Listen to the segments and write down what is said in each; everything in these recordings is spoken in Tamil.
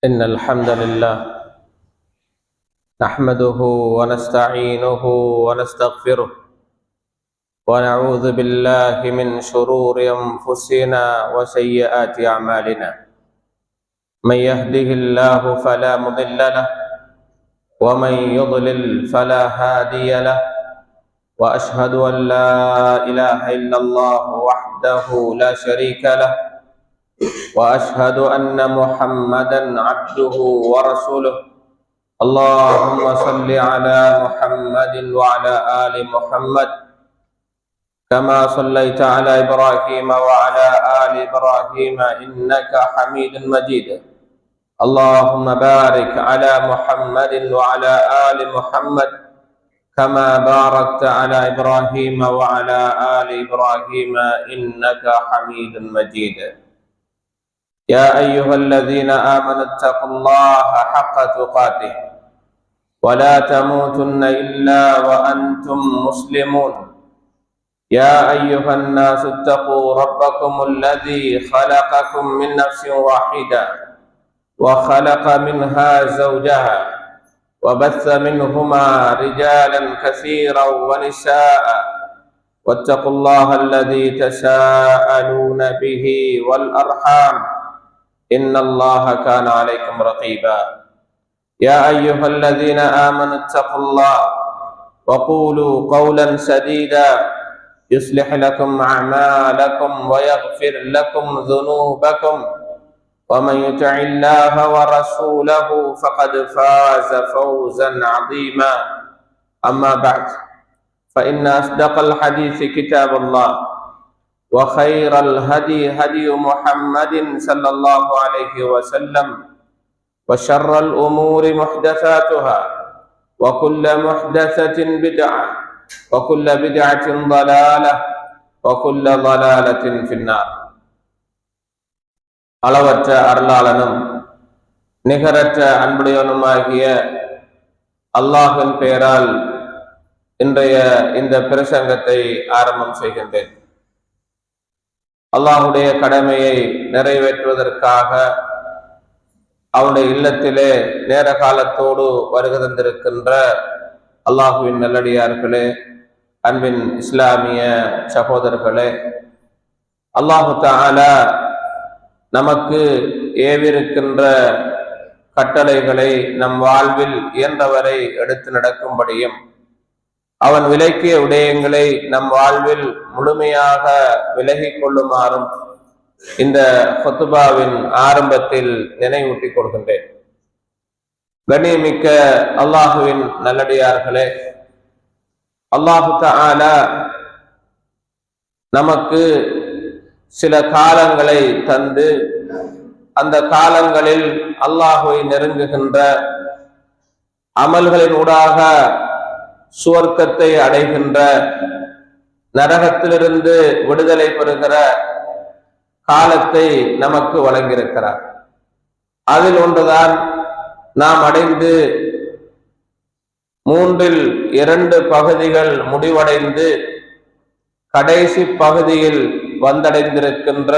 إن الحمد لله نحمده ونستعينه ونستغفره ونعوذ بالله من شرور أنفسنا وسيئات أعمالنا. من يهده الله فلا مضل له ومن يضلل فلا هادي له، وأشهد أن لا إله إلا الله وحده لا شريك له، وأشهد أن محمدا عبده ورسوله. اللهم صل على محمد وعلى آل محمد كما صليت على إبراهيم وعلى آل إبراهيم إنك حميد مجيد. اللهم بارك على محمد وعلى آل محمد كما باركت على إبراهيم وعلى آل إبراهيم إنك حميد مجيد. يا أيها الذين آمنوا اتقوا الله حق تقاته ولا تموتن إلا وأنتم مسلمون. يا أيها الناس اتقوا ربكم الذي خلقكم من نفس واحدة وخلق منها زوجها وبث منهما رجالا كثيرا ونساء، واتقوا الله الذي تساءلون به والأرحام إن الله كان عليكم رقيبا. يا أيها الذين آمنوا اتقوا الله وقولوا قولا سديدا يصلح لكم أعمالكم ويغفر لكم ذنوبكم، ومن يطع الله ورسوله فقد فاز فوزا عظيما. أما بعد، فإن أصدق الحديث كتاب الله، وخير الهدي هدي محمد صلى الله عليه وسلم، وشر الأمور محدثاتها، وكل محدثة بدعة، وكل بدعة ضلالة، وكل ضلالة في النار. அளவற்ற அருளாளனும் நிகரற்ற அன்புடையவனுமாகிய அல்லாஹ்வின் பெயரால் இன்றைய இந்த பிரசங்கத்தை ஆரம்பம் செய்கின்றேன். அல்லாஹுடைய கடமையை நிறைவேற்றுவதற்காக அவனுடைய இல்லத்திலே நேர காலத்தோடு வருகை தந்திருக்கின்ற அல்லாஹுவின் நல்லடியார்களே, அன்பின் இஸ்லாமிய சகோதரர்களே, அல்லாஹு தஆலா நமக்கு ஏவிருக்கின்ற கட்டளைகளை நம் வாழ்வில் இயன்றவரை எடுத்து நடக்கும்படியும், அவன் விலக்கிய விடயங்களை நம் வாழ்வில் முழுமையாக விலகிக் கொள்ளுமாறும் இந்த ஹுத்பாவின் ஆரம்பத்தில் நினைவூட்டிக் கொள்கின்றேன். கண்ணியமிக்க அல்லாஹுவின் நல்லடியார்களே, அல்லாஹு தஆலா நமக்கு சில காலங்களை தந்து அந்த காலங்களில் அல்லாஹுவை நெருங்குகின்ற அமல்களின் ஊடாக சுவர்க்கத்தை அடைகின்ற, நரகத்திலிருந்து விடுதலை பெறுகிற காலத்தை நமக்கு வழங்கியிருக்கிறார். அதில் ஒன்றுதான் நாம் அடைந்து 2/3 பகுதிகள் முடிவடைந்து கடைசி பகுதியில் வந்தடைந்திருக்கின்ற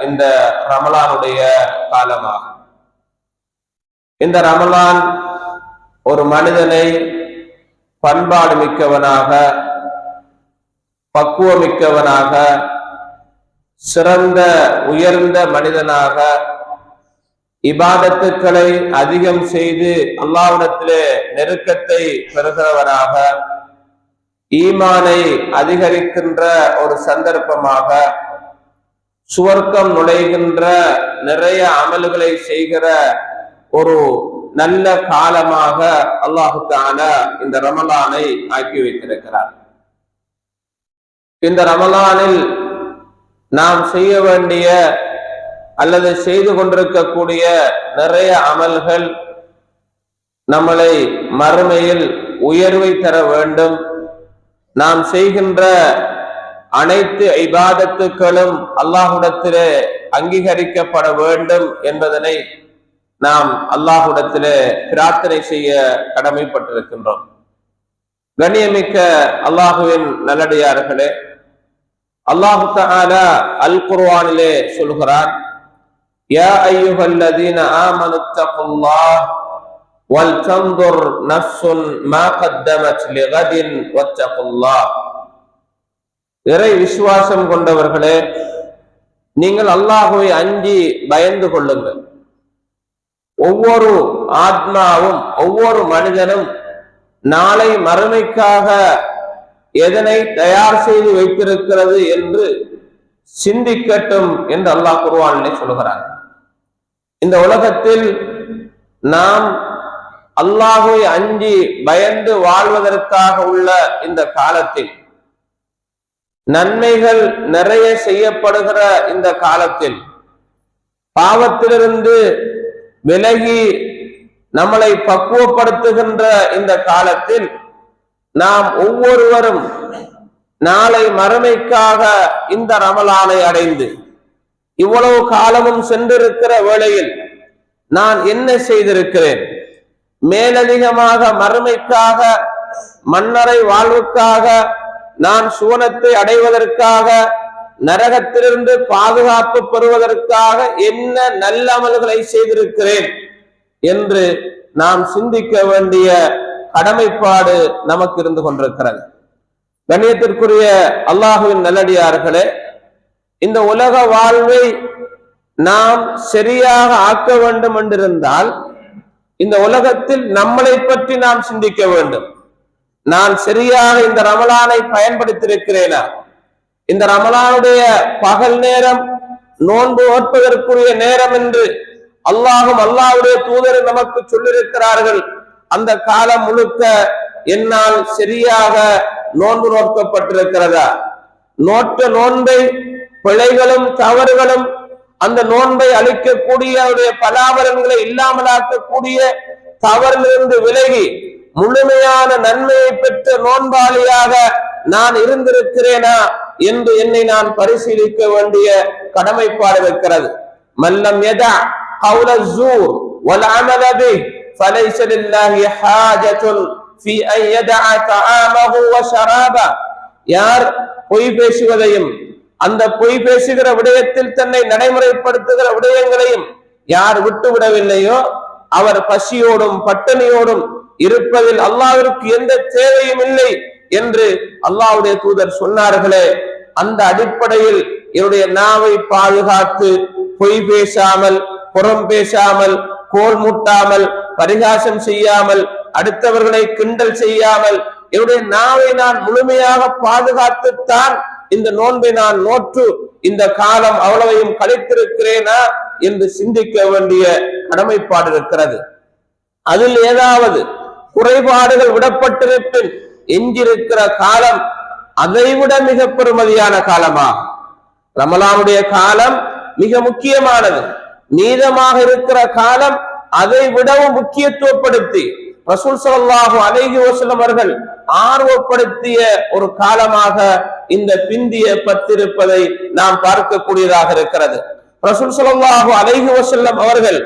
இந்த ரமலானுடைய காலமாகும். இந்த ரமலான் ஒரு மனிதனை பண்பாடு மிக்கவனாக, பக்குவமிக்கவனாக, சிறந்த உயர்ந்த மனிதனாக, இபாதத்துக்களை அதிகம் செய்து அல்லாஹ்விடத்திலே நெருக்கத்தை பெறுகிறவராக, ஈமானை அதிகரிக்கின்ற ஒரு சந்தர்ப்பமாக, சுவர்க்கம் நுழைகின்ற நிறைய அமல்களை செய்கிற ஒரு நல்ல காலமாக அல்லாஹு தஆலா இந்த ரமலானை ஆக்கி வைத்திருக்கிறார். இந்த ரமலானில் நாம் செய்ய வேண்டிய அல்லது செய்து கொண்டிருக்கக்கூடிய நிறைய அமல்கள் நம்மளை மறுமையில் உயர்வை தர வேண்டும். நாம் செய்கின்ற அனைத்து இபாதத்துக்களும் அல்லாஹ்விடத்திலே அங்கீகரிக்கப்பட வேண்டும் என்பதனை நாம் அல்லாஹ்விடத்திலே பிரார்த்தனை செய்ய கடமைப்பட்டிருக்கின்றோம். கண்ணியமிக்க அல்லாஹுவின் நல்லடியார்களே, அல்லாஹு தஆலா அல் குர்ஆனிலே சொல்கிறார், யா அய்யுஹல்லதீன ஆமனு தக்குல்லாஹ் வல் தன்துர் நஃப்ஸுன் மா கத்தமத் லிகதின் வத்தகுல்லாஹ். இறை விசுவாசம் கொண்டவர்களே, நீங்கள் அல்லாஹ்வை அஞ்சி பயந்து கொள்ளுங்கள். ஒவ்வொரு ஆத்மாவும் ஒவ்வொரு மனிதனும் நாளை மறுமைக்காக எதனை தயார் செய்து வைத்திருக்கிறது என்று சிந்திக்கட்டும் என்று அல்லாஹ் குர்ஆனிலே சொல்கிறார். இந்த உலகத்தில் நாம் அல்லாஹ்வை அஞ்சி பயந்து வாழ்வதற்காக உள்ள இந்த காலத்தில், நன்மைகள் நிறைய செய்யப்படுகிற இந்த காலத்தில், பாவத்திலிருந்து விலகி நம்மளை பக்குவப்படுத்துகின்ற இந்த காலத்தில் நாம் ஒவ்வொருவரும் நாளை மறுமைக்காக இந்த ரமலானை அடைந்து இவ்வளவு காலமும் சென்றிருக்கிற வேளையில் நான் என்ன செய்திருக்கிறேன், மேலதிகமாக மறுமைக்காக, மன்னரை வாழ்வுக்காக, நான் சுவனத்தை அடைவதற்காக, நரகத்திலிருந்து பாதுகாப்பு பெறுவதற்காக என்ன நல்ல அமல்களை செய்திருக்கிறேன் என்று நாம் சிந்திக்க வேண்டிய கடமைப்பாடு நமக்கு இருந்து கொண்டிருக்கிறது. கண்ணியத்திற்குரிய அல்லாஹுவின் நல்லடியார்களே, இந்த உலக வாழ்வை நாம் சரியாக ஆக்க வேண்டும் என்றிருந்தால் இந்த உலகத்தில் நம்மளை பற்றி நாம் சிந்திக்க வேண்டும். நான் சரியாக இந்த ரமலானை பயன்படுத்தியிருக்கிறேனா? இந்த ரமலானுடைய பகல் நேரம் நோன்பு ஓட்பதற்குரிய நேரம் என்று அல்லாஹும் அல்லாஹ்வுடைய தூதர் நமக்கு சொல்லியிருக்கிறார்கள். அந்த காலம் முழுக்க என்னால் சரியாக நோன்பு நோக்கப்பட்டிருக்கிறதா? நோட்ட நோன்பை பிழைகளும் தவறுகளும் அந்த நோன்பை அளிக்கக்கூடிய பலாபலன்களை இல்லாமலாக்கக்கூடிய தவறிலிருந்து விலகி முழுமையான நன்மையை பெற்ற நோன்பாளியாக நான் இருந்திருக்கிறேனா என்று என்னை நான் பரிசீலிக்க வேண்டிய கடமைப்பாடு இருக்கிறது. மல்லம் யதா கௌல ஸூர் வல் அமல பிஹி ஃபலைஸ லில்லாஹி ஹாஜத்துன் ஃபீ அன் யதஅ தஆமஹு வ ஷராபா. யார் பொய் பேசுவதையும் அந்த பொய் பேசுகிற விடயத்தில் தன்னை நடைமுறைப்படுத்துகிற விடயங்களையும் யார் விட்டுவிடவில்லையோ அவர் பசியோடும் பட்டினியோடும் இருப்பதில் அல்லாஹ்விற்கு எந்த தேவையும் இல்லை என்று அல்லாஹ்வுடைய தூதர் சொன்னார்களே. அந்த அடிப்படையில் என்னுடைய நாவை பாதுகாத்து பொய் பேசாமல், புறம் பேசாமல், கோல் மூட்டாமல், பரிகாசம் செய்யாமல், அடுத்தவர்களை கிண்டல் செய்யாமல் என்னுடைய நாவை நான் முழுமையாக பாதுகாத்துத்தான் இந்த நோன்பை நான் நோற்று இந்த காலம் அவ்வளவையும் கழித்திருக்கிறேனா என்று சிந்திக்க வேண்டிய கடமைப்பாடு இருக்கிறது. அதில் ஏதாவது குறைபாடுகள் விடப்பட்டிருப்பின் எஞ்சிருக்கிற காலம் அதைவிட மிக பெருமதியான காலமாகும். ரமலானுடைய காலம் மிக முக்கியமானது. மீதமாக இருக்கிற காலம் அதை விடவும் முக்கியத்துவப்படுத்தி ரசூல் ஸல்லல்லாஹு அலைஹி வஸல்லம் அவர்கள் ஆர்வப்படுத்திய ஒரு காலமாக இந்த பிந்திய பத்திருப்பதை நாம் பார்க்கக்கூடியதாக இருக்கிறது. ரசூல் ஸல்லல்லாஹு அலைஹி வஸல்லம் அவர்கள்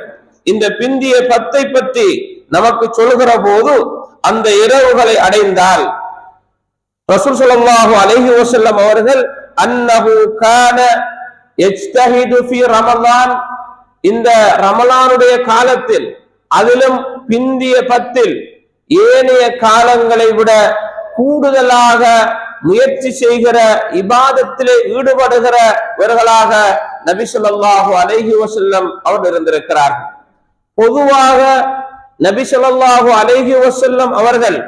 இந்த பிந்திய பத்தை பற்றி நமக்கு சொல்கிற போது, அந்த இரவுகளை அடைந்தால் ரசூல் ஸல்லல்லாஹு அலைஹி வஸல்லம் அவர்கள் அன்னஹு கான யஜ்தஹிது ஃபீ ரமலான், இந்த ரமலானுடைய காலத்தில், அதிலும் பிந்திய பத்தில் ஏனைய காலங்களை விட கூடுதலாக முயற்சி செய்கிற, இபாதத்திலே ஈடுபடுகிறவர்களாக நபி ஸல்லல்லாஹு அலைஹி வஸல்லம் அவர்கள் இருந்திருக்கிறார்கள். பொதுவாக நபி ஸல்லல்லாஹு அலைஹி வஸல்லம் அவர்கள்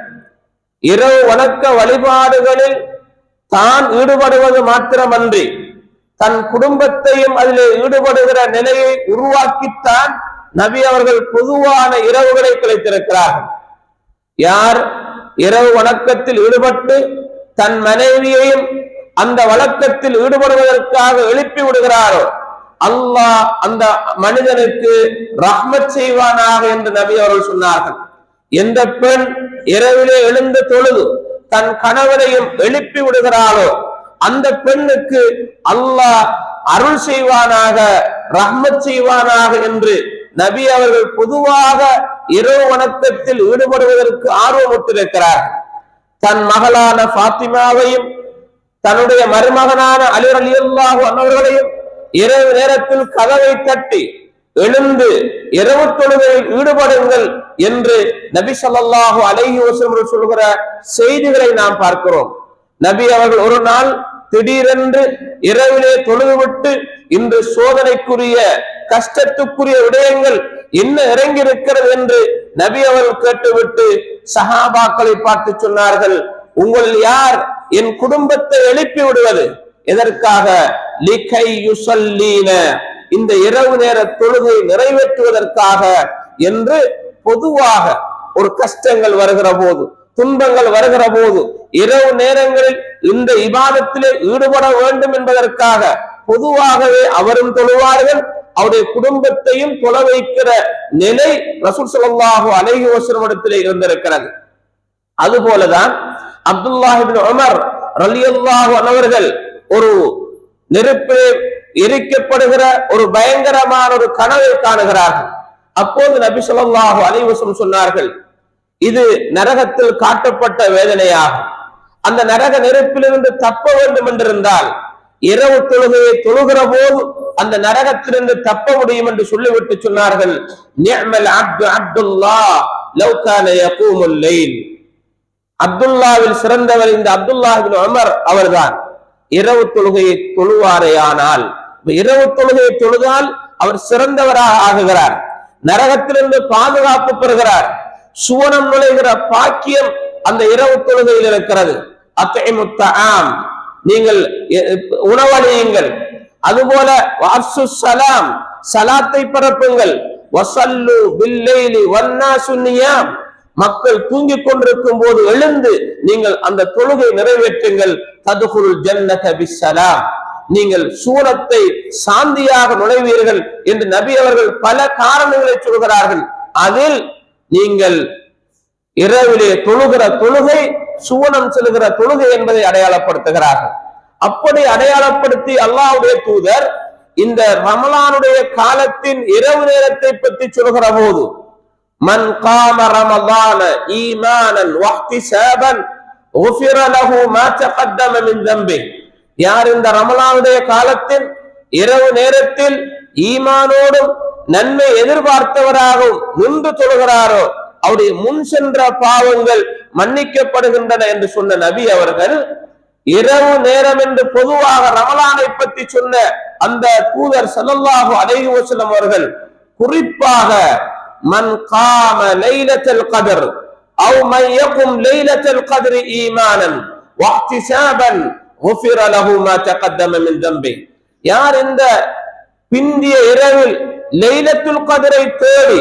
இரவு வணக்க வழிபாடுகளில் தான் ஈடுபடுவது மாத்திரமன்றி தன் குடும்பத்தையும் அதிலே ஈடுபடுகிற நிலையை உருவாக்கித்தான் நபி அவர்கள் பொதுவான இரவுகளை கழித்திருக்கிறார்கள். யார் இரவு வணக்கத்தில் ஈடுபட்டு தன் மனைவியையும் அந்த வழக்கத்தில் ஈடுபடுவதற்காக எழுப்பி விடுகிறாரோ அல்லாஹ் அந்த மனிதனுக்கு ரஹ்மத் செய்வானாக என்று நபி அவர்கள் சொன்னார்கள். எந்த பெண் இரவிலே எழுந்து தொழுது தன் கணவரையும் எழுப்பி விடுகிறாளோ அந்த பெண்ணுக்கு அல்லாஹ் அருள் செய்வானாக, ரஹ்மத் செய்வானாக என்று நபி அவர்கள் பொதுவாக இரவு வணக்கத்தில் ஈடுபடுவதற்கு ஆர்வமுற்றிருக்கிறார்கள். தன் மகளான ஃபாத்திமாவையும் தன்னுடைய மருமகனான அலி ரலியல்லாஹு அன்ஹு அவர்களையும் இரவு நேரத்தில் கதவை தட்டி எழுந்து இரவு தொழுகையில் ஈடுபடுங்கள் என்று நபி ஸல்லல்லாஹு அலைஹி வஸல்லம் சொல்கிற செய்திகளை நாம் பார்க்கிறோம். நபி அவர்கள் ஒரு நாள் திடீரென்று இரவிலே தொழுதுவிட்டு இன்று சோதனைக்குரிய கஷ்டத்துக்குரிய விடயங்கள் என்ன இறங்கி இருக்கிறது என்று நபி அவர்கள் கேட்டுவிட்டு சஹாபாக்களை பார்த்து சொன்னார்கள், உங்கள் யார் என் குடும்பத்தை எழுப்பி விடுவது எதற்காக? லிகை யுஸல்லீன, இந்த இரவு நேர தொழுகை நிறைவேற்றுவதற்காக என்று பொதுவாக ஒரு கஷ்டங்கள் வருகிற போது, துன்பங்கள் வருகிற போது, இரவு நேரங்களில் இந்த இபாதத்திலே ஈடுபட வேண்டும் என்பதற்காக பொதுவாகவே அவரும் தொழுவார்கள், அவருடைய குடும்பத்தையும் தொழ வைக்கிற நிலை ரசூல் ஸல்லல்லாஹு அலைஹி வஸல்லம் இடத்திலே இருந்திருக்கிறது. அதுபோலதான் அப்துல்லாஹ் இப்னு உமர் ரலியல்லாஹு அன்ஹு அவர்கள் ஒரு நெருப்பிலே எரிக்கப்படுகிற ஒரு பயங்கரமான ஒரு கனவை காணுகிறார்கள். அப்போது நபி ஸல்லல்லாஹு அலைஹி வஸல்லம் சொன்னார்கள், இது நரகத்தில் காட்டப்பட்ட வேதனையாகும். அந்த நரக நெருப்பிலிருந்து தப்ப வேண்டும் என்றிருந்தால் இரவு தொழுகையை தொழுகிற போது அந்த நரகத்திலிருந்து தப்ப முடியும் என்று சொல்லிவிட்டு சொன்னார்கள், நிஅமல் அப்து அப்துல்லாஹ் லவ் கான யகூமுல் லைல். அப்துல்லாவில் சிறந்தவர் இந்த அப்துல்லாஹ் இப்னு உமர் அவர்தான். இரவு தொழுகையை தொழுவாரேயானால், இரவு தொழுகையை தொழுதால் அவர் சிறந்தவராக ஆகுகிறார், நரகத்திலிருந்து பாதுகாப்பு பெறுகிறார், சுவனம் நுழைகிற பாக்கியம் அந்த இரவு தொழுகையில் இருக்கிறது. அத்இமுத் தஆம், நீங்கள் உணவளியுங்கள். அதுபோல வஅஃசு ஸலாம், ஸலாத்தை பரப்புங்கள். வஸல்லு பில்லைலி வன்னாசு நியாம், மக்கள் தூங்கிக் கொண்டிருக்கும் போது எழுந்து நீங்கள் அந்த தொழுகை நிறைவேற்றுங்கள். ததுகுலுல் ஜன்னத பிஸ்ஸலாம், நீங்கள் சூரத்தை சாந்தியாக நுழைவீர்கள் என்று நபி அவர்கள் பல காரணங்களை சொல்கிறார்கள். அதில் நீங்கள் இரவிலே தொழுகிற தொழுகை சுவனம் செல்கிற தொழுகை என்பதை அடையாளப்படுத்துகிறார்கள். அப்படி அடையாளப்படுத்தி அல்லாஹ்வுடைய தூதர் இந்த ரமலானுடைய காலத்தின் இரவு நேரத்தை பற்றி சொல்கிற போது, மன் காம ரமலான ஈமானன் வஹ்திசாபன் குஃபிர லஹு மா தகத்தம மின் தம்பி, யார் இந்த ரமலானுடைய காலத்தில் இரவு நேரத்தில் ஈமானோடும் நன்மை எதிர்பார்த்தவராகவும் நின்று தொழுகிறாரோ அவருடைய முன் சென்ற பாவங்கள் மன்னிக்கப்படுகின்றன என்று சொன்ன நபி அவர்கள், இரவு நேரம் என்று பொதுவாக ரமலானை பற்றி சொன்ன அந்த தூதர் ஸல்லல்லாஹு அலைஹி வஸல்லம் அவர்கள் குறிப்பாக மன் காம லைலத்துல் கத்ர் அவ் மன் யகும் லைலத்துல் கத்ர் ஈமானன் வஹ்திசாபன் குஃபிர லஹு மா தகத்தம மின் தம்பி, யார் இந்த பிந்திய இரவில் லைலத்துல் கத்ரை தேடி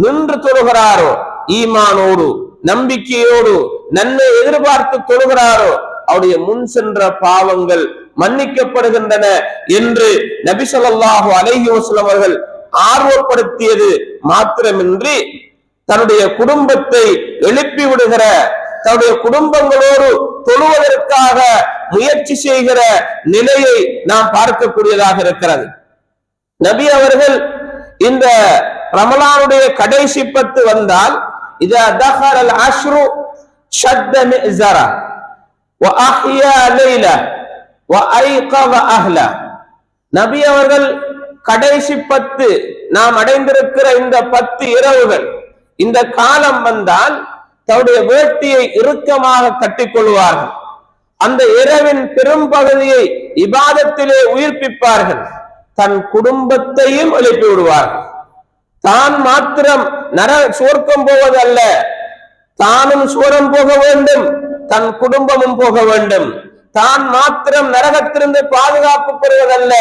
நின்று தொழுகிறாரோ, ஈமானோடு நம்பிக்கையோடு நன்மை எதிர்பார்த்து தொழுகிறாரோ அவருடைய முன் சென்ற பாவங்கள் மன்னிக்கப்படுகின்றன என்று நபி ஸல்லல்லாஹு அலைஹி வஸல்லம் அவர்கள் ஆர்வப்படுத்தியது மாத்திரமின்றி தன்னுடைய குடும்பத்தை எழுப்பி விடுகிற, தன்னுடைய குடும்பங்களோடு தொழுவதற்காக முயற்சி செய்கிற நிலையை நாம் பார்க்கக்கூடியதாக இருக்கிறது. நபி அவர்கள் இந்த ரமலானுடைய கடைசி 10 வந்தால், இதா தஹலல் அஷ்ரு ஷத்த மிஸரா வ அஹ்யா லைலா வ ஐகவ அஹ்லா, நபி அவர்கள் கடைசி 10 நாம் அடைந்திருக்கிற இந்த 10 இரவுகள், இந்த காலம் வந்தால் தன்னுடைய வேட்டியை இறுக்கமாக கட்டிக்கொள்வார்கள். அந்த இரவின் பெரும்பகுதியை இபாதத்திலே உயிர்ப்பிப்பார்கள். தன் குடும்பத்தையும் எழுப்பி விடுவார்கள். தான் மாத்திரம் சுவர்க்கம் போவதல்ல, தானும் சுவரம் போக வேண்டும், தன் குடும்பமும் போக வேண்டும். தான் மாத்திரம் நரகத்திலிருந்து பாதுகாப்பு பெறுவதல்ல,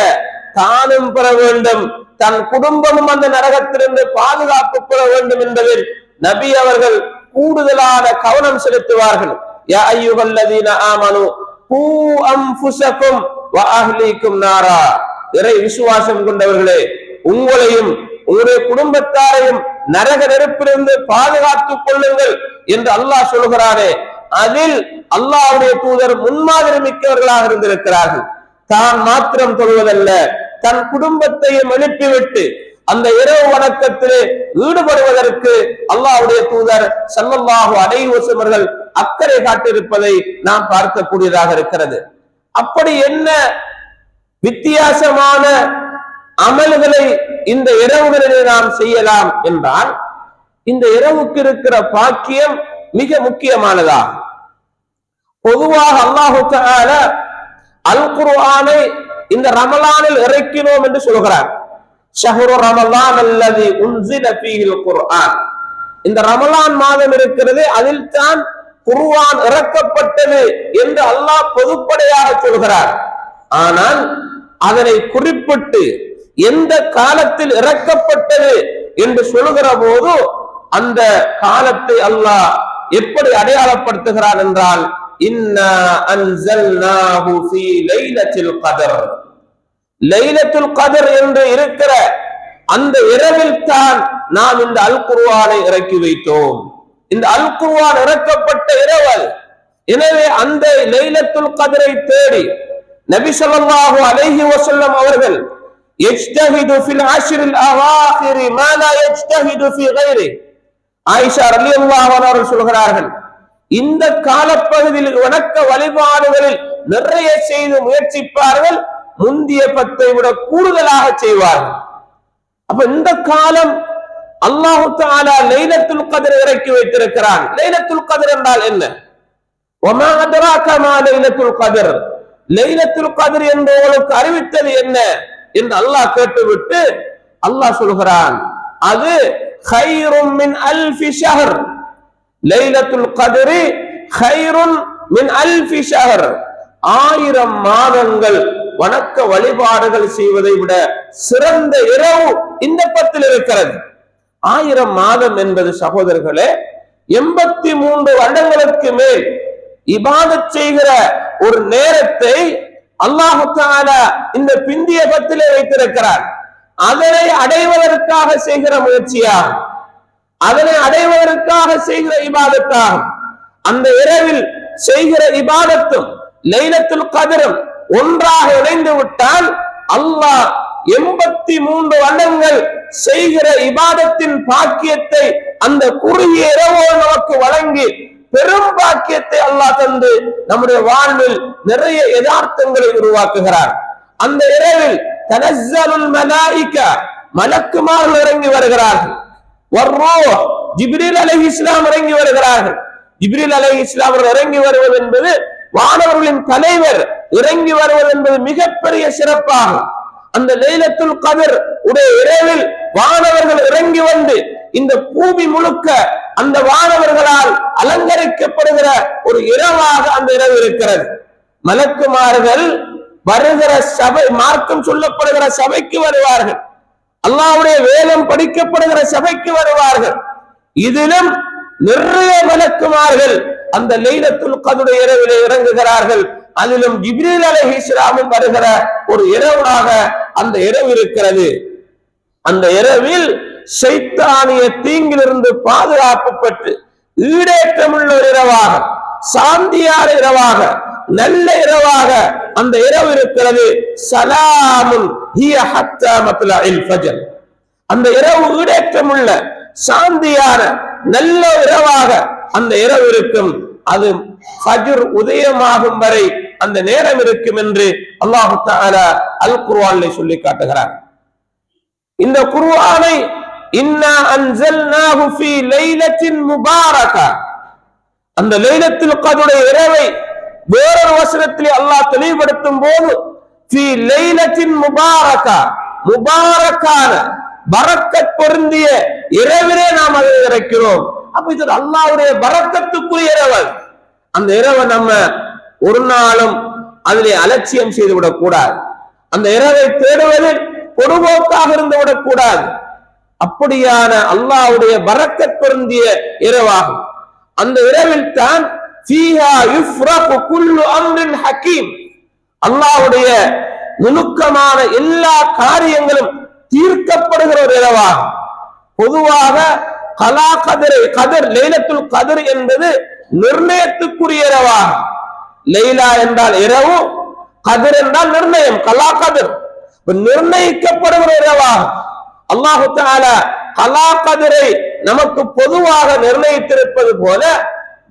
தானும் பெற வேண்டும், தன் குடும்பமும் அந்த நரகத்திலிருந்து பாதுகாப்பு பெற வேண்டும் என்பதில் நபி அவர்கள் கூடுதலான கவனம் செலுத்துவார்கள். யா அய்யுஹல்லதீன ஆமனு கூ அன்ஃபுஸகும் வ அஹ்லீக்கும் நாரா, இறை விசுவாசம் கொண்டவர்களே, உங்களையும் உங்களுடைய குடும்பத்தாரையும் நரக நெருப்பிலிருந்து பாதுகாத்துக் கொள்ளுங்கள் என்று அல்லாஹ் சொல்கிறாரே, அதில் அல்லாஹ்வுடைய தூதர் முன்மாதிரி மிக்கவர்களாக இருந்திருக்கிறார்கள். தான் மாத்திரம் தொழுவதல்ல, தன் குடும்பத்தையும் எழுப்பிவிட்டு அந்த இரவு வணக்கத்திலே ஈடுபடுவதற்கு அல்லாஹ்வுடைய தூதர் ஸல்லல்லாஹு அலைஹி வஸல்லம் அவர்கள் அக்கறை காட்டியிருப்பதை நாம் பார்க்கக்கூடியதாக இருக்கிறது. அப்படி என்ன வித்தியாசமான அமல்களை இந்த இரவுகளிலே நாம் செய்யலாம் என்றால் இந்த இரவுக்கு இருக்கிற பாக்கியம் மிக முக்கியமானதா. பொதுவாக அல்லாஹு தஆலா அல் குர்ஆனை இந்த ரமலானில் இறக்கினோம் என்று சொல்கிறார். ஷஹ்ரு ரமலான் அல்லதி உன்ஸில ஃபீஹில் குர்ஆன். இந்த ரமலான் மாதம் இருக்கிறது, அதில் தான் குர்ஆன் இறக்கப்பட்டது என்று அல்லாஹ் பொதுப்படையாக சொல்கிறார். ஆனால் அதனை குறிப்பிட்டு எந்த காலத்தில் இறக்கப்பட்டது என்று சொல்லுகிற போது அந்த காலத்தை அல்லாஹ் எப்படி அடையாளப்படுத்துகிறார் என்றால், இன்னா அன்ஸல்நாஹு ஃபீ லைலத்துல் கத்ர். லைலத்துல் கத்ர் என்று இருக்கிற அந்த இரவில் தான் நாம் இந்த அல் குர்ஆனை இறக்கி வைத்தோம். இந்த அல் குர்ஆன் இறக்கப்பட்ட இரவு. எனவே அந்த லைலத்துல் கத்ரை தேடி நபி ஸல்லல்லாஹு அலைஹி வஸல்லம் அவர்கள் யஜ்தஹிது ஃபில் அஷ்ரில் அவாஹிர் மா லா யஜ்தஹிது ஃபீ கைரி. ஆயிஷா ரலியல்லாஹு அன்ஹா அவர்கள் சொல்கிறார்கள், இந்த காலப்பகுதியில் வணக்க வழிபாடுகளில் நிறைய செய்து முயற்சிப்பார்கள், முந்திய 10 விட கூடுதலாக செய்வார்கள். அப்ப இந்த காலம் அல்லாஹு தஆலா லைலத்துல் கத்ர் இறக்கி வைத்திருக்கிறான். லைலத்துல் கத்ர் என்றால் என்ன? வமா அத்ராக மா லைலத்துல் கத்ர். லைலத்துல் கத்ர் என்று உங்களுக்கு அறிவித்தது என்ன என்று அல்லாஹ் கேட்டுவிட்டு அல்லாஹ் சொல்கிறான், அது கைரும் மின் அல்ஃபி ஷஹர். லைலத்துல் கத்ரி கைருன் மின் அல்ஃபி ஷஹர். 1000 மாதங்கள் வணக்க வழிபாடுகள் செய்வதை விட சிறந்த இரவு இந்த 10 இருக்கிறது. 1000 மாதம் என்பது சகோதரர்களே 83 வருடங்களுக்கு மேல் இபாதத் செய்கிற ஒரு நேரத்தை அல்லாஹ் தஆலா இந்த பிந்திய 10 வைத்திருக்கிறார். அதனை அடைவதற்காக செய்கிற முயற்சியாகும், அதனை அடைவதற்காக செய்கிற இபாதத்தாகும். அந்த இரவில் செய்கிற இபாதத்தும் லைலத்துல் கத்ரும் ஒன்றாக இணைந்து விட்டால் அல்லாஹ் 83 வருடங்கள் செய்கிற இபாதத்தின் பாக்கியத்தை அந்த குறுகிய இரவோடு நமக்கு வழங்கி பெரும் பாக்கியத்தை அல்லாஹ் தந்து நம்முடைய வாழ்வில் நிறைய யதார்த்தங்களை உருவாக்குகிறார். அந்த இரவில் தனஸ்ஸலுல் மலாயிகா, மலக்குமார்கள் இறங்கி வருகிறார்கள். வர்ரூஹ், ஜிப்ரீல் அலைஹிஸ்ஸலாம் இறங்கி வருகிறார்கள். ஜிப்ரீல் அலைஹிஸ்ஸலாம் இறங்கி வருவது என்பது வானவர்களின் தலைவர் இறங்கி வருவது என்பது மிகப்பெரிய சிறப்பாகும். அந்த லைலத்துல் கத்ர் உடைய இரவில் வானவர்கள் இறங்கி வந்து இந்த பூமி முழுக்க அந்த வானவர்களால் அலங்கரிக்கப்படுகிற ஒரு இரவாக அந்த இரவு இருக்கிறது. மலக்குமார்கள் வருகிற சபை, மார்க்கம் சொல்லப்படுகிற சபைக்கு வருவார்கள், அல்லாஹ்வுடைய வேதம் படிக்கப்படுகிற சபைக்கு வருவார்கள். இதிலும் நிறைய மலக்குமார்கள் அந்த லைலத்துல் கத்ருடைய இரவிலே இறங்குகிறார்கள். அதிலும் ஜிப்ரீல் அலைஹிஸ்ஸலாம் வருகிற ஒரு இரவாக அந்த இரவு இருக்கிறது. அந்த இரவில் ஷைத்தானிய தீங்கிலிருந்து பாதுகாப்பு பெற்று ஈடேற்றமுள்ள ஒரு இரவாக, சாந்தியான இரவாக, நல்ல இரவாக அந்த இரவு இருக்கிறது. சலாமுன் ஹிய ஹத்தா மத்லஇல் ஃபஜ்ர். அந்த இரவு ஈடேற்றமுள்ள சாந்தியான நல்ல இரவாக அந்த இரவு இருக்கும். அது ஃபஜ்ர் உதயமாகும் வரை அந்த நேரம் இருக்கும் என்று அல்லாஹ் தஆலா அல் குர்ஆனில் சொல்லி காட்டுகிறார். இந்த குர்ஆனை இன்னா அன்ஸல்நாஹு ஃபீ லைலத்தின் முபாரகா, அந்த லைலத்துல் கத்ருடைய இரவை வேறொரு வசனத்திலே அல்லாஹ் தெளிவுபடுத்தும் போது ஃபீ லைலத்தின் முபாரகா, முபாரக்கான பரக்கத் பொருந்திய இரவிலே நாம் அதை இறக்கிறோம். அப்ப இது அல்லாஹ்வுடைய பரக்கத்துக்குரிய இரவு. அந்த இரவை நம்ம ஒரு நாளும் அதிலே அலட்சியம் செய்து விடக்கூடாது. அந்த இரவை தேடுவதில் பொதுபோக்காக இருந்து விடக்கூடாது. அப்படியான அல்லாஹ்வுடைய பரக்கத் பொருந்திய இரவாகும். அந்த இரவில் தான் ஃபீஹா யுஃப்ரகு குல்லு அம்ரின் ஹகீம், அல்லாஹ்வுடைய நுணுக்கமான எல்லா காரியங்களும் தீர்க்கப்படுகிற ஒரு இரவாகும். பொதுவாக கலா கதிரை கதிர் லைலத்துல் கத்ர் என்பது நிர்ணயத்துக்குரிய இரவாகும். லைலா என்றால் இரவு, கதிர் என்றால் நிர்ணயம், கலா கதிர் நிர்ணயிக்கப்படுகிற இரவாகும். அல்லாஹு தஆலா கலா கதிரை நமக்கு பொதுவாக நிர்ணயித்திருப்பது போல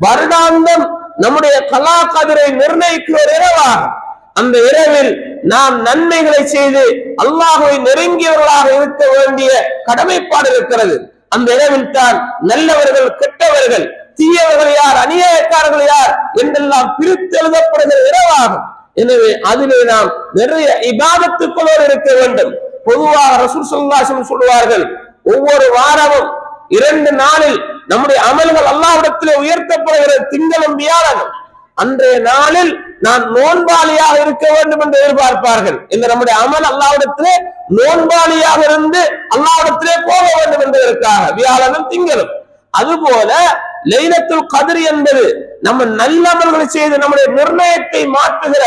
வருடாந்தம் நம்முடைய கலா கதிரை நிர்ணயிக்கிற இரவாகும். அந்த இரவில் நாம் நன்மைகளை செய்து அல்லாஹ்வை நெருங்கியவர்களாக இருக்க வேண்டிய கடமைப்பாடு இருக்கிறது. அந்த இரவில் தான் நல்லவர்கள் கெட்டவர்கள், தீயவர்கள் யார், அநியாயக்காரர்கள் யார் என்றெல்லாம் பிரித்து எழுதப்படுகிற இரவாகும். எனவே அதிலே நாம் நிறைய இபாதத்துக்களோடு இருக்க வேண்டும். பொதுவாக ரசூல் ஸல்லல்லாஹு அலைஹி வஸல்லம் சொல்வார்கள், ஒவ்வொரு வாரமும் 2 நாளில் நம்முடைய அமல்கள் அல்லாஹ்விடத்திலே உயர்த்தப்படுகிறது, திங்களும் வியாழனும். அன்றைய நாளில் நான் நோன்பாளியாக இருக்க வேண்டும் என்று எதிர்பார்ப்பார்கள். இந்த நம்முடைய அமல் அல்லாஹ்விடத்திலே நோன்பாளியாக இருந்து அல்லாஹ்விடத்திலே போக வேண்டும் என்பதற்காக வியாழனும் திங்களும். அதுபோல லைலத்துல் கத்ர் என்பது நம்ம நல்லமல்களை செய்து நம்முடைய நிர்ணயத்தை மாற்றுகிற,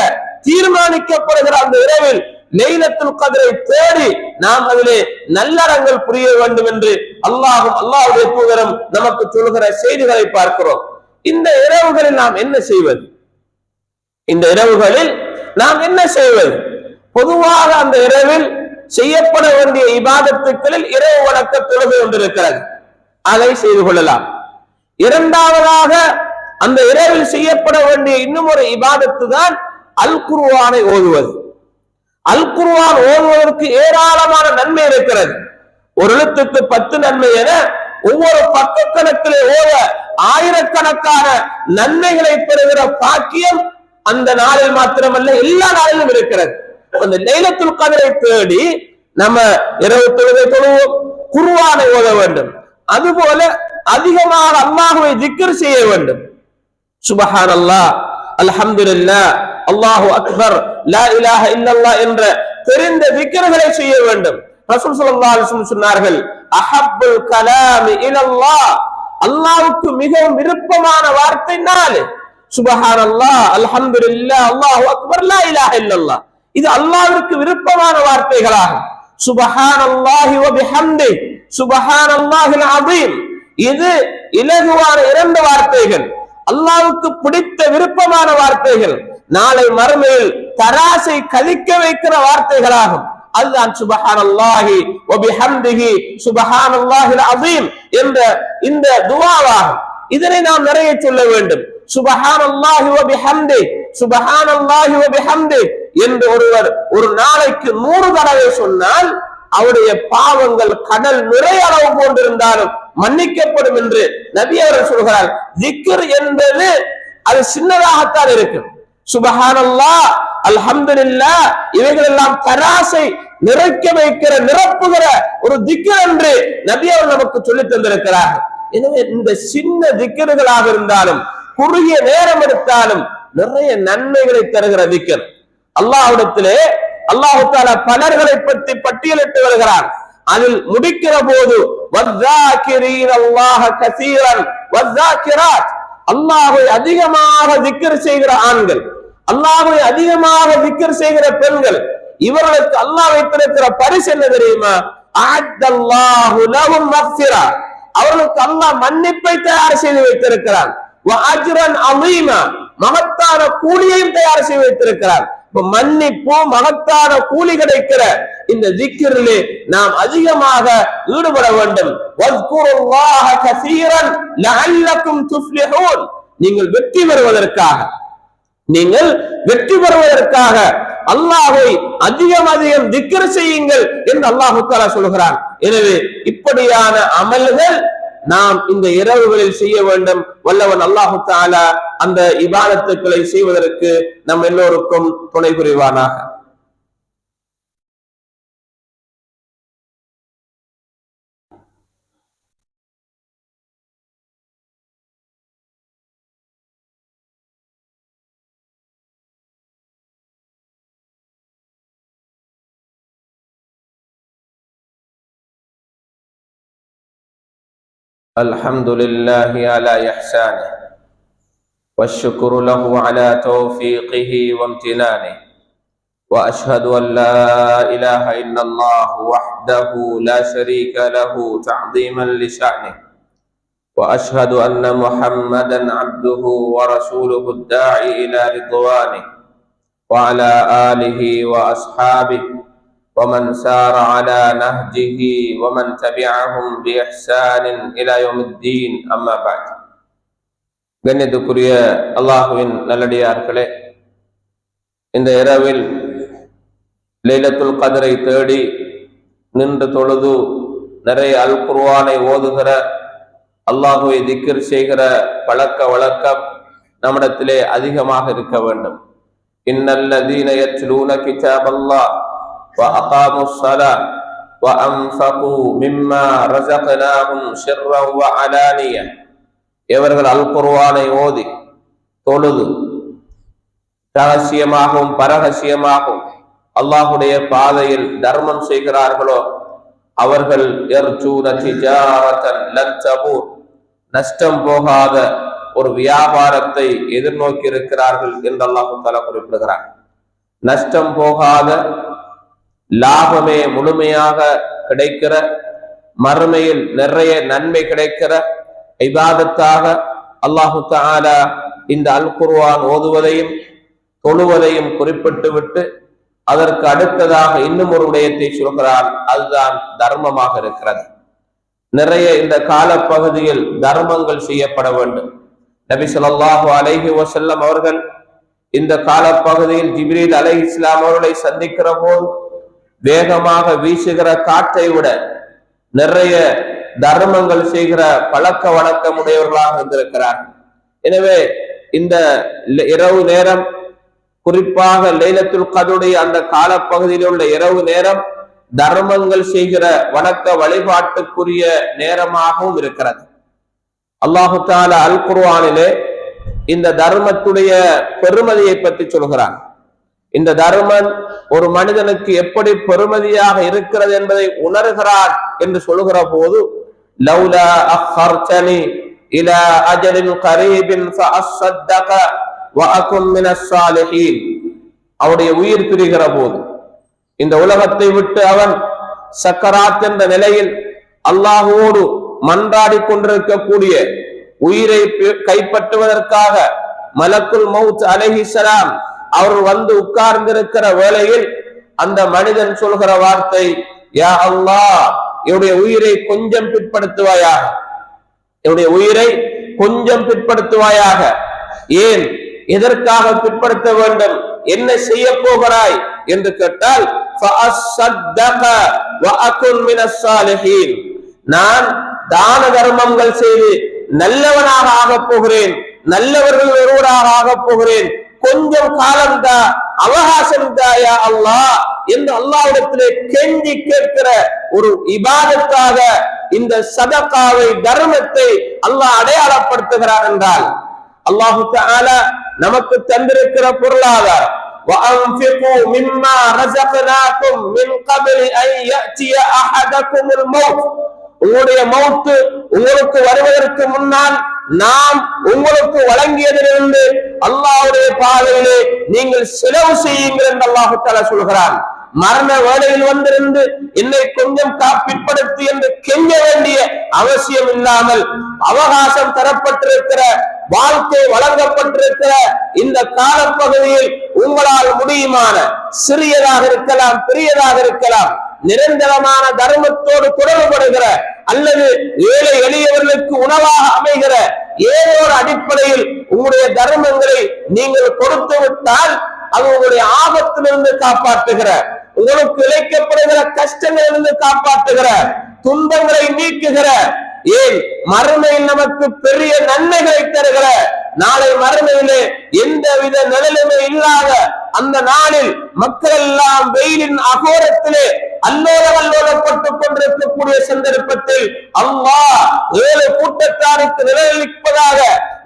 தீர்மானிக்கப்படுகிற அந்த இரவில் லைலத்துல் கத்ரை தேடி நாம் அதிலே நல்லறங்கள் புரிய வேண்டும் என்று அல்லாஹும் அல்லாஹ்வுடைய தூதரும் நமக்கு சொல்கிற செய்திகளை பார்க்கிறோம். இந்த இரவுகளில் நாம் என்ன செய்வது? இந்த இரவுகளில் நாம் என்ன செய்வது? பொதுவாக அந்த இரவில் செய்யப்பட வேண்டிய இபாதத்துக்களில் இரவு வணக்க தொழுகை ஒன்றிருக்கிறது, அதை செய்து கொள்ளலாம். இரண்டாவதாக அந்த இரவில் செய்யப்பட வேண்டிய இன்னும் ஒரு இபாதத்து தான் அல் குர்ஆனை ஓதுவது. அல் குர்ஆன் ஓதுவதற்கு ஏராளமான நன்மை இருக்கிறது. ஒரு எழுத்துக்கு 10 நன்மை என ஒவ்வொரு பக்க கணக்கிலே ஓத ஆயிரக்கணக்கான நன்மைகளை பெறுகிற பாக்கியம் அந்த நாளில் மாத்திரமல்ல எல்லா நாளிலும் இருக்கிறது. அந்த லைலத்துல் கத்ரை தேடி நம்ம இரவு தொழுகை தொழுவோம், குர்ஆனை ஓத வேண்டும். அதுபோல அதிகமாக அல்லாஹ்வை திக்ர் செய்ய வேண்டும். சுப்ஹானல்லாஹ், அல்ஹம்துலில்லாஹ், அல்லாஹு அக்பர், லா இலாஹ இல்லல்லாஹ் என்ற தெரிந்த திக்ர்களை செய்ய வேண்டும். ரசூல் ஸல்லல்லாஹு அலைஹி வஸல்லம் சொன்னார்கள், அஹப்புல் கலாமி இலல்லாஹ், அல்லாஹ்வுக்கு மிகவும் விருப்பமான வார்த்தை 4. சுப்ஹானல்லாஹ், அல்ஹம்துலில்லாஹ், அல்லாஹு அக்பர், லா இலாஹ இல்லல்லாஹ். இது அல்லாஹ்வுக்கு விருப்பமான வார்த்தைகளாகும். சுப்ஹானல்லாஹி வ பிஹம்திஹி, சுப்ஹானல்லாஹில் அஸீம். இது இலகுவான 2 வார்த்தைகள், அல்லாஹ்வுக்கு பிடித்த விருப்பமான வார்த்தைகள், நாளை மறுமையில் தராசை கதிக்க வைக்கிற வார்த்தைகளாகும். அதுதான் சுப்ஹானல்லாஹி வ பிஹம்திஹி, சுப்ஹானல்லாஹில் அஸீம் என்ற இந்த துஆவாகும். இதனை நாம் நிறைய சொல்ல வேண்டும். சுப்ஹானல்லாஹி வ பிஹம்திஹி, சுப்ஹானல்லாஹி வ பிஹம்திஹி என்று ஒருவர் ஒரு நாளைக்கு 100 தடவை சொன்னால் அவருடைய பாவங்கள் கடல் நிறைய அளவு போன்றிருந்தாலும் மன்னிக்கப்படும் என்று நபி அவர்கள் சொல்கிறார். திக்ர் என்பது அது சின்னதாகத்தான் இருக்கும். சுப்ஹானல்லாஹ், அல்ஹம்துலில்லாஹ் இவைகள் எல்லாம் தராசை நிறைக்க வைக்கிற, நிரப்புகிற ஒரு திக்ர் என்று நபி அவர்கள் நமக்கு சொல்லி தந்திருக்கிறார்கள். எனவே இந்த சின்ன திக்ர்களாக இருந்தாலும் குறுகிய நேரம் எடுத்தாலும் நிறைய நன்மைகளை தருகிற திக்ர். அல்லாஹ்விடத்திலே அல்லாஹ் தஆலா பலர்களை பற்றி பட்டியலிட்டு வருகிறார். அதில் முடிக்கிற போது வஸ்ஸாகிரீன அல்லாஹ கஸீரன் வஸ்ஸாகிராத், அல்லாஹ்வை அதிகமாக திக்ர் செய்கிற ஆண்கள், அல்லாஹ்வை அதிகமாக திக்ர் செய்கிற பெண்கள், இவர்களுக்கு அல்லாஹ் வைத்திருக்கிற பரிசு என்ன தெரியுமா? அஅத்தல்லாஹு லஹும் மக்ஃபிரா, அவர்களுக்கு அல்லாஹ் மன்னிப்பை தயார் செய்து வைத்திருக்கிறான். வ அஜ்ரன் அஸீமா, மகத்தான கூலியையும் தயார் செய்து வைத்திருக்கிறார். மன்னிப்பு, மகத்தான கூலி கிடைக்கிற இந்த திக்ரிலே நாம் அதிகமாக ஈடுபட வேண்டும். வஸ்குருல்லாஹ கஸீரன் லஅல்லக்கும் துஃப்லிஹூன், நீங்கள் வெற்றி பெறுவதற்காக, நீங்கள் வெற்றி பெறுவதற்காக அல்லாஹ்வை அதிகம் அதிகம் திக்ர் செய்யுங்கள் என்று அல்லாஹ் தஆலா சொல்கிறான். எனவே இப்படியான அமல்கள் நாம் இந்த இரவுகளில் செய்ய வேண்டும். வல்லவன் அல்லாஹ் தஆலா அந்த இபாதத்துக்களை செய்வதற்கு நம் எல்லோருக்கும் துணை புரிவானாக. الحمد لله على إحسانه والشكر له على توفيقه وامتنانه، وأشهد أن لا إله إلا الله وحده لا شريك له تعظيما لشأنه، وأشهد أن محمدا عبده ورسوله الداعي إلى رضوانه، وعلى آله وأصحابه ومن سار على نهجه ومن تبعهم بإحسان إلى يوم الدين. أما بعد. கண்ணியத்துக்குரிய அல்லாஹ்வின் நல்லடியார்களே, இந்த இரவில் லைலத்துல் கத்ரை தேடி நின்று தொழுது நிறைய அல் குர்ஆனை ஓதுகிற, அல்லாஹுவை திக்ர் செய்கிற பழக்க வழக்கம் நம்மிடத்திலே அதிகமாக இருக்க வேண்டும். இன்னல்லதீன யத்லூன கிதாபல்லாஹ் வ அகாமுஸ் ஸலாத் வ அன்ஃபகு மிம்மா ரஸக்னாஹும் ஸிர்ரன் வ அலானியா, எவர்கள் அல் குர்ஆனை ஓதி தொழுது ரகசியமாகவும் பரகசியமாகவும் அல்லாஹுடைய பாதையில் தர்மம் செய்கிறார்களோ அவர்கள் நஷ்டம் போகாத ஒரு வியாபாரத்தை எதிர்நோக்கி இருக்கிறார்கள் என்று அல்லாஹு தஆலா குறிப்பிடுகிறார். நஷ்டம் போகாத, லாபமே முழுமையாக கிடைக்கிற, மறுமையில் நிறைய நன்மை கிடைக்கிற இபாதத்தாக அல்லாஹு தஆலா இந்த அல் குர்ஆன் ஓதுவதையும் தொழுவதையும் குறிப்பிட்டு விட்டு அதற்கு அடுத்ததாக இன்னும் ஒரு விடயத்தை சொல்கிறார். அதுதான் தர்மமாக இருக்கிறது. நிறைய இந்த காலப்பகுதியில் தர்மங்கள் செய்யப்பட வேண்டும். நபி ஸல்லல்லாஹு அலைஹி வஸல்லம் அவர்கள் இந்த காலப்பகுதியில் ஜிப்ரீல் அலைஹிஸ்ஸலாம் அவர்களை சந்திக்கிற போது வேகமாக வீசுகிற காற்றை விட நிறைய தர்மங்கள் செய்கிற பழக்க வழக்கம் உடையவர்களாக இருந்திருக்கிறார்கள். எனவே இந்த இரவு நேரம், குறிப்பாக லைலத்துல் கத்ருடைய அந்த காலப்பகுதியில் உள்ள இரவு நேரம் தர்மங்கள் செய்கிற வணக்க வழிபாட்டுக்குரிய நேரமாகவும் இருக்கிறது. அல்லாஹு தஆலா அல் குர்ஆனிலே இந்த தர்மத்துடைய பெருமதியை பற்றி சொல்கிறான். இந்த தர்மம் ஒரு மனிதனுக்கு எப்படி பெருமதியாக இருக்கிறது என்பதை உணர்கிறான் என்று சொல்லுகிற போது, லௌலா அஃஹர்தனி இலா அஜலின் கரீபின் ஃபஅஸ்ஸதக வஅகுன் மினஸ் ஸாலிஹீன், அவருடைய உயிர் பிரிகிற போது, இந்த உலகத்தை விட்டு அவன் சக்கராத் என்ற நிலையில் அல்லாஹ்வோடு மன்றாடி கொண்டிருக்கக்கூடிய, உயிரை கைப்பற்றுவதற்காக மலக்குல் மௌத் அலைஹிஸ்ஸலாம் அவர்கள் வந்து உட்கார்ந்திருக்கிற வேளையில் அந்த மனிதன் சொல்கிற வார்த்தை, யா அல்லாஹ், என்னுடைய உயிரை கொஞ்சம் பிற்படுத்துவாயாக, என்னுடைய உயிரை கொஞ்சம் பிற்படுத்துவாயாக. ஏன், எதற்காக பிற்படுத்த வேண்டும், என்ன செய்ய போகிறாய் என்று கேட்டால், நான் தான தர்மங்கள் செய்து நல்லவனாக ஆகப் போகிறேன், நல்லவர்கள் ஒருவராக ஆகப் போகிறேன், கொஞ்சம் காலம்தா, அவகாசம் தாயா அல்லாஹ் என்று அல்லாஹ்விடத்திலே கெஞ்சி கேட்கிற ஒரு இபாதத்தாக இந்த சதகாவை, தர்மத்தை அல்லாஹ் அடையாளப்படுத்துகிறார் என்றால், அல்லாஹு தஆலா நமக்கு தந்திருக்கிற பொருளாதாரம், وَأَنْفِقُوا مِمَّا رَزَقْنَاكُمْ مِنْ قَبْلِ أَنْ يَأْتِيَ أَحَدَكُمُ الْمَوْتُ, உங்களுடைய மௌத்து உங்களுக்கு வருவதற்கு முன்னால் நாம் உங்களுக்கு வழங்கியதிலிருந்து அல்லாஹ்வுடைய பாதையிலே நீங்கள் செலவு செய்யுங்கள் என்று அல்லாஹ் தஆலா சொல்கிறான். மரண வேளையில் வந்திருந்து என்னை கொஞ்சம் காப்பிற்படுத்தி என்று கெஞ்ச வேண்டிய அவசியம் இல்லாமல், அவகாசம் தரப்பட்டிருக்கிற, வாழ்க்கை வழங்கப்பட்டிருக்கிற இந்த காலப்பகுதியில் உங்களால் முடியுமான, சிறியதாக இருக்கலாம் பெரியதாக இருக்கலாம், நிரந்தரமான தர்மத்தோடு தொடர்புபடுகிற அல்லது ஏழை எளியவர்களுக்கு உணவாக அமைகிற ஏதோ ஒரு அடிப்படையில் உங்களுடைய தர்மங்களை நீங்கள் கொடுத்து விட்டால் அது உங்களுடைய ஆபத்திலிருந்து காப்பாற்றுகிற, உங்களுக்கு இழைக்கப்படுகிற கஷ்டங்களிலிருந்து காப்பாற்றுகிற, துன்பங்களை நீக்குகிற, ஏன் மறுமையில் நமக்கு பெரிய நன்மைகளை தருகிற, நாளை மறுமையிலே எந்தவித நிழலுமே இல்லாத அந்த நாளில் மக்கள் எல்லாம் வெயிலின் அகோரத்திலே அல்லோலப்பட்டுக் கொண்டிருக்கக்கூடிய சந்தர்ப்பத்தில் அல்லாஹ் 7 கூட்டத்தாருக்கு நிழலிப்பதாக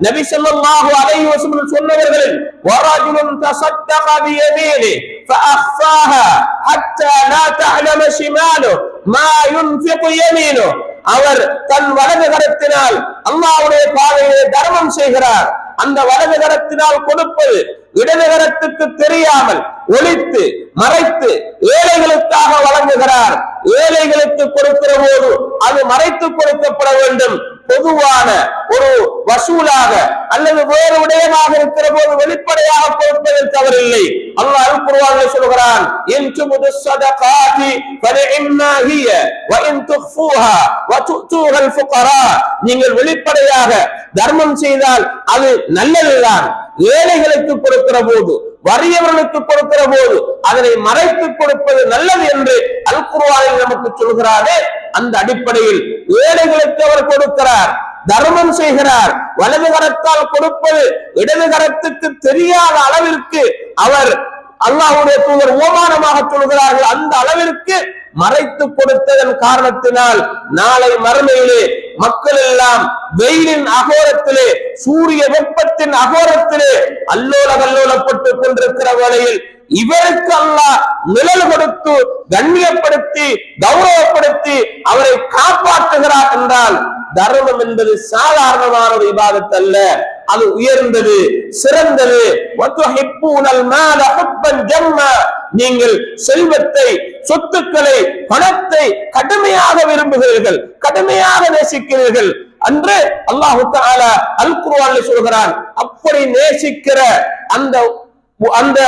நபி ஸல்லல்லாஹு அலைஹி வஸல்லம் சொன்னவர்களில், வரஜுலுன் தஸத்தக பியமீனி ஃபஅஃபாஹா ஹத்தா லா தஅலம ஷிமாலு மா யுன்ஃபிகு யமீனு, அவர் தன் வலது கரத்தினால் அல்லாஹ்வுடைய பாதையிலே தர்மம் செய்கிறார். அந்த வலது கரத்தினால் கொடுப்பது இடது கரத்துக்கு தெரியாமல் ஒளித்து மறைத்து ஏழைகளுக்காக வழங்குகிறார். ஏழைகளுக்கு கொடுக்கிற போது அது மறைத்து கொடுக்கப்பட வேண்டும். பொதுவான ஒரு வசூலாக அல்லது வேறு விடயமாக இருக்கிற போது வெளிப்படையாக கொடுப்பதில் தவறில்லை. அல்லாஹ் அல் குர்ஆனில் சொல்கிறான், இன் துபது ஸதகாதி ஃபனிம்மா ஹிய வ இன் துஃபூஹா வ து'தூஹல் ஃபுகரா, நீங்கள் வெளிப்படையாக தர்மம் செய்தால் அது நல்லதுதான். ஏழைகளுக்கு கொடுக்கிற போது, வறியவர்களுக்கு கொடுக்கிற போது அதனை மறைத்து கொடுப்பது நல்லது என்று அல் குர்ஆனில் நமக்கு சொல்கிறாரே, அந்த அடிப்படையில் ஏழைகளுக்கு அவர் கொடுக்கிறார், தர்மம் செய்கிறார். வலது கரத்தால் கொடுப்பது இடது கரத்துக்கு தெரியாத அளவிற்கு அவர் அல்லாஹ்வுடைய தூதர் ஓமானமாக சொல்கிறார்கள். அந்த அளவிற்கு மறைத்து கொடுத்ததன் காரணத்தினால் நாளை மறுமையிலே மக்கள் எல்லாம் வெயிலின் அகோரத்திலே, சூரிய வெப்பத்தின் அகோரத்திலே அல்லோல கல்லோலப்பட்டுக் கொண்டிருக்கிற வேளையில் இவருக்கு அல்லாஹ் நிழல் கொடுத்து கண்ணியப்படுத்தி கௌரவப்படுத்தி அவரை காப்பாற்றுகிறார் என்றால் தர்மம் என்பது சாதாரணமான ஒரு இபாதத் அல்ல, அது உயர்ந்தது, சிறந்தது. நீங்கள் செல்வத்தை, சொத்துக்களை, பணத்தை கடுமையாக விரும்புகிறீர்கள், கடுமையாக நேசிக்கிறீர்கள் என்று அல்லாஹ் தஆலா அல் குர்ஆனில் சொல்கிறான். அப்படி நேசிக்கிற அந்த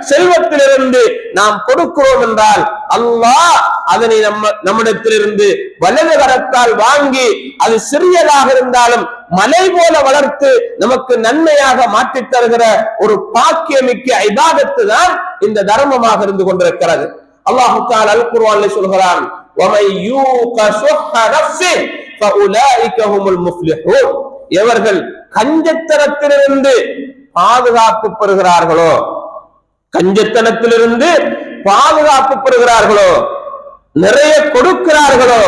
செல்வத்திலிருந்து நாம் கொடுக்கிறோம் என்றால் அல்லாஹ் அதனை நம்மிடத்திலிருந்து வலது கரத்தால் வாங்கி அது சிறியதாக இருந்தாலும் மலை போல வளர்த்து நமக்கு நன்மையாக மாற்றி தருகிற ஒரு பாக்கியமிக்க இபாதத்து தான் இந்த தர்மமாக இருந்து கொண்டிருக்கிறது. அல்லாஹ் தஆலா அல் குர்ஆனில் சொல்கிறான், வமை யூக ஷுஹ நஃப்ஸி ஃபஉலாயிக ஹுமுல் முஃப்லிஹூன். எவர்கள் கஞ்சத்தனத்திலிருந்து பாதுகாப்பு பெறுகிறார்களோ, கஞ்சத்தனத்திலிருந்து பாதுகாப்பு பெறுகிறார்களோ, நிறைய கொடுக்கிறார்களோ,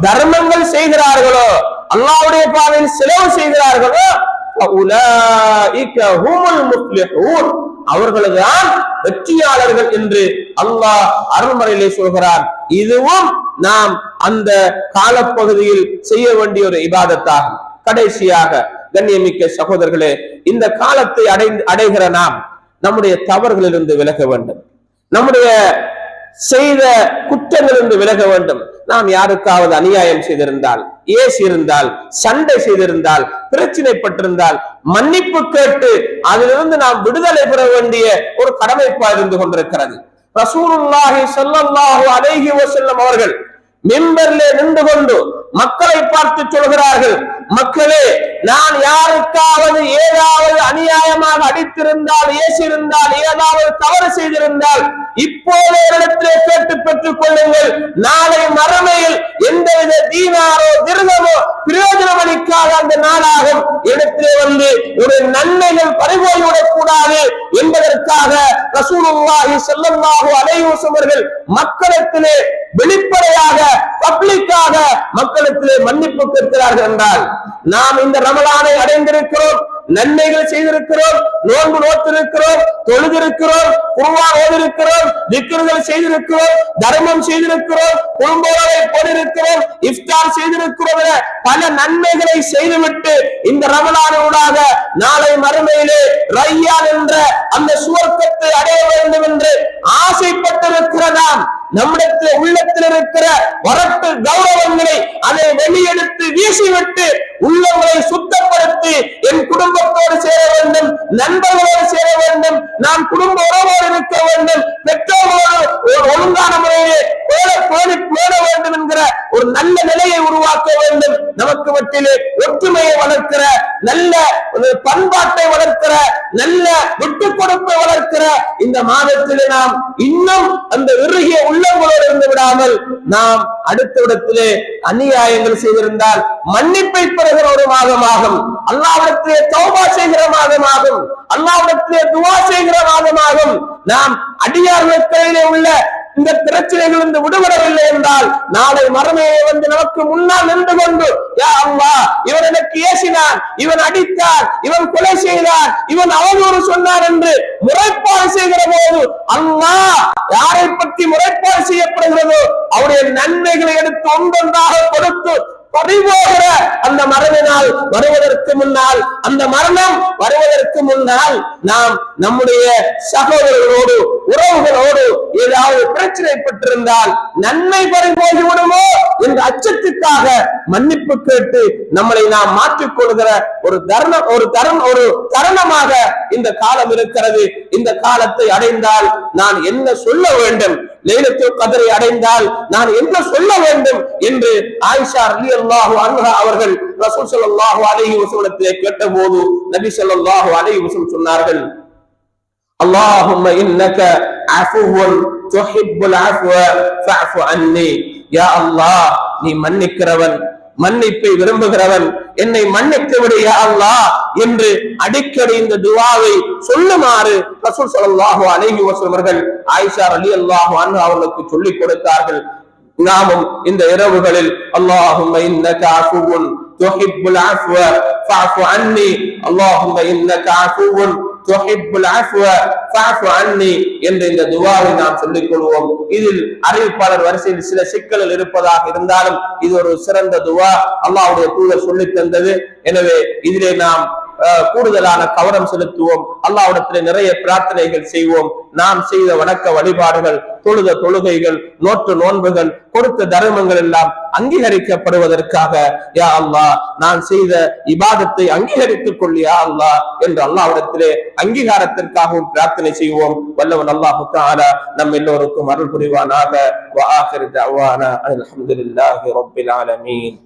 தர்மங்கள் செய்கிறார்களோ, அல்லாஹ்வுடைய பாதையில் செலவு செய்கிறார்களோ, அவர்கள்தான் வெற்றியாளர்கள் என்று அல்லாஹ் அருள்மறையிலே சொல்கிறார். இதுவும் நாம் அந்த காலப்பகுதியில் செய்ய வேண்டிய ஒரு இபாதத்தாகும். கடைசியாக கண்ணியமிக்க சகோதரர்களே, இந்த காலத்தை அடைகிற நாம் நம்முடைய தவறுகளிலிருந்து விலக வேண்டும், நம்முடைய செய்த குற்றங்களிலிருந்து விலக வேண்டும். நாம் யாருக்காவது அநியாயம் செய்திருந்தால், ஏசி இருந்தால், சண்டை செய்திருந்தால், பிரச்சனைப்பட்டிருந்தால் மன்னிப்பு கேட்டு அதிலிருந்து நாம் விடுதலை பெற வேண்டிய ஒரு கடமைப்பாடு இருந்து கொண்டிருக்கிறது. ரசூலுல்லாஹி ஸல்லல்லாஹு அலைஹி வஸல்லம் அவர்கள் மிம்பரிலே நின்று கொண்டு மக்களை பார்த்து சொல்கிறார்கள், மக்களே, நான் யாருக்காவது ஏதாவது அநியாயமாக அடித்திருந்தால், ஏசியிருந்தால், ஏதாவது தவறு செய்திருந்தால் இப்போதே இடத்திலே கேட்டு பெற்றுக் கொள்ளுங்கள். நாளை மறுமையில் எந்தவித தீனாரோ திர்ஹமோ பிரயோஜனம் அளிக்காத அந்த நாளாகும். இடத்திலே வந்து ஒரு நன்மைகள் பறிபோய்விடக் கூடாது என்பதற்காக ரசூலுல்லாஹி ஸல்லல்லாஹு அலைஹி வஸல்லம் அவர்கள் மக்களிடத்திலே வெளிப்படையாக, பப்ளிக்காக மக்களிடத்திலே மன்னிப்பு கேட்கிறார்கள் என்றால் நாம் இந்த ரமலானை அடைந்திருக்கிறோம், நன்மைகள் செய்திருக்கிறோம், நோன்பு நோற்றிருக்கிறோம், தொழுதிருக்கிறோம், குர்ஆன் ஓதிருக்கிறோம், திக்ர்கள் செய்திருக்கிறோம், தர்மம் செய்திருக்கிறோம், குடும்பங்களை போடிருக்கிறோம், இஃப்தார் செய்திருக்கிறோம் என பல நன்மைகளை செய்துவிட்டு இந்த ரமலானூடாக நாளை மறுமையிலே ரய்யான் என்ற அந்த சுவர்க்கத்தை அடைய வேண்டும் என்று ஆசைப்பட்டிருக்கிறதாம். நம்மிடத்தில் உள்ளத்தில் இருக்கிற வரட்டு கௌரவங்களை அதை வெளியெடுத்து வீசிவிட்டு உள்ளங்களை சுத்தப்படுத்தி என் குடும்பத்தோடு சேர வேண்டும், நண்பர்களோடு சேர வேண்டும், நான் குடும்ப உறவோடு இருக்க வேண்டும், பெற்றோர்களோடு ஒழுங்கான முறையிலே பேண வேண்டும் என்கிற ஒரு நல்ல நிலையை உருவாக்க வேண்டும். நமக்கு மத்தியிலே ஒற்றுமையை வளர்க்கிற, நல்ல பண்பாட்டை வளர்க்கிற, நல்ல விட்டுக் கொடுப்பை வளர்க்கிற இந்த மாதத்திலே நாம் இன்னும் அந்த இறுகிய உள்ளங்களோடு இருந்து விடாமல் நாம் அடுத்த இடத்திலே அநியாயங்கள் செய்திருந்தால் மன்னிப்பை பெறுகிற ஒரு மாதமாகும், அல்லாஹ்விடத்திலே தௌபா செய்கிற மாதமாகும், அல்லாஹ்விடத்திலே துஆ செய்கிற மாதமாகும். நாம் அடியார்களுக்கிடையிலே உள்ள இந்த பிரச்சனைகள் விடுபடவில்லை என்றால் நாளை மறுமையை வந்து நமக்கு முன்னால் நின்று கொண்டு, யா அல்லாஹ், இவன் எனக்கு ஏசினான், இவன் அடித்தான், இவன் கொலை செய்தான், இவன் அவதூறு சொன்னான் என்று முறைப்பாடு செய்கிற போது அல்லாஹ் யாரை பற்றி முறைப்பாடு செய்யப்படுகிறதோ அவருடைய நன்மைகளை எடுத்து ஒன்றொன்றாக கொடுத்து பறிபோகிற அந்த மரணத்தினால் வருவதற்கு முன்னால், அந்த மரணம் வருவதற்கு முன்னால் நாம் நம்முடைய சகோதரர்களோடு, உறவுகளோடு ஏதாவது பிரச்சனை பெற்றிருந்தால் நன்மை பறிபோகி விடுமோ என்ற அச்சத்துக்காக மன்னிப்பு கேட்டு நம்மளை நாம் மாற்றிக்கொள்கிற ஒரு தருணமாக இந்த காலம் இருக்கிறது. இந்த காலத்தை அடைந்தால் நான் என்ன சொல்ல வேண்டும், லைலத்துல் கத்ரை அடைந்தால் நான் என்ன சொல்ல வேண்டும் என்று ஆயிஷா ரலியல்லாஹு அன்ஹா அவர்கள் ரசூல் ஸல்லல்லாஹு அலைஹி வஸல்லம் கேட்டபோது நபி ஸல்லல்லாஹு அலைஹி வஸல்லம் சொன்னார்கள், اللهم إنك عفو تحب العفو فاعف عني. யா அல்லாஹ், நீ மன்னிக்கிறவன், மன்னிப்பை விரும்புகிறவன், என்னை மன்னித்து விடு யா அல்லாஹ் என்று அடிக்கடி இந்த துஆவை சொல்லுமாறு ரசூல் ஸல்லல்லாஹு அலைஹி வஸல்லம் அவர்கள் ஆயிஷா ரலியல்லாஹு அன்ஹா அவர்களுக்கு சொல்லிக் கொடுத்தார்கள். நாமும் இந்த இரவுகளில் அல்லாஹும்ம இன்னக அஃபுவுன் துஹிப்புல் அஃவ ஃபஅஃபு அன்னி, அல்லாஹும்ம இன்னக அஃபுவுன் துஹிப்புல் அஃவ ஃபஅஃபு அன்னி என்ற இந்த துஆவை நாம் சொல்லிக் கொள்வோம். இதில் அறிவிப்பாளர் வரிசையில் சில சிக்கல்கள் இருப்பதாக இருந்தாலும் இது ஒரு சிறந்த துஆ, அல்லாஹ்வுடைய தூதர் சொல்லித் தந்தது. எனவே இதிலே நாம் கூடுதலான கவனம் செலுத்துவோம். அல்லாஹ்விடத்திலே நிறைய பிரார்த்தனைகள் செய்வோம். நாம் செய்த வணக்க வழிபாடுகள், தொழுத தொழுகைகள், நோற்று நோன்புகள், கொடுத்த தர்மங்கள் எல்லாம் அங்கீகரிக்கப்படுவதற்காக யா அல்லாஹ் நான் செய்த இபாதத்தை அங்கீகரித்துக் கொள் யா அல்லாஹ் என்று அல்லாஹ்விடத்திலே அங்கீகாரத்திற்காகவும் பிரார்த்தனை செய்வோம். வல்லவன் அல்லாஹ் தஆலா நம் எல்லோருக்கும் அருள் புரிவானாக. வ ஆகிரு தஅவானா அல்ஹம்துலில்லாஹி ரப்பில் ஆலமீன்.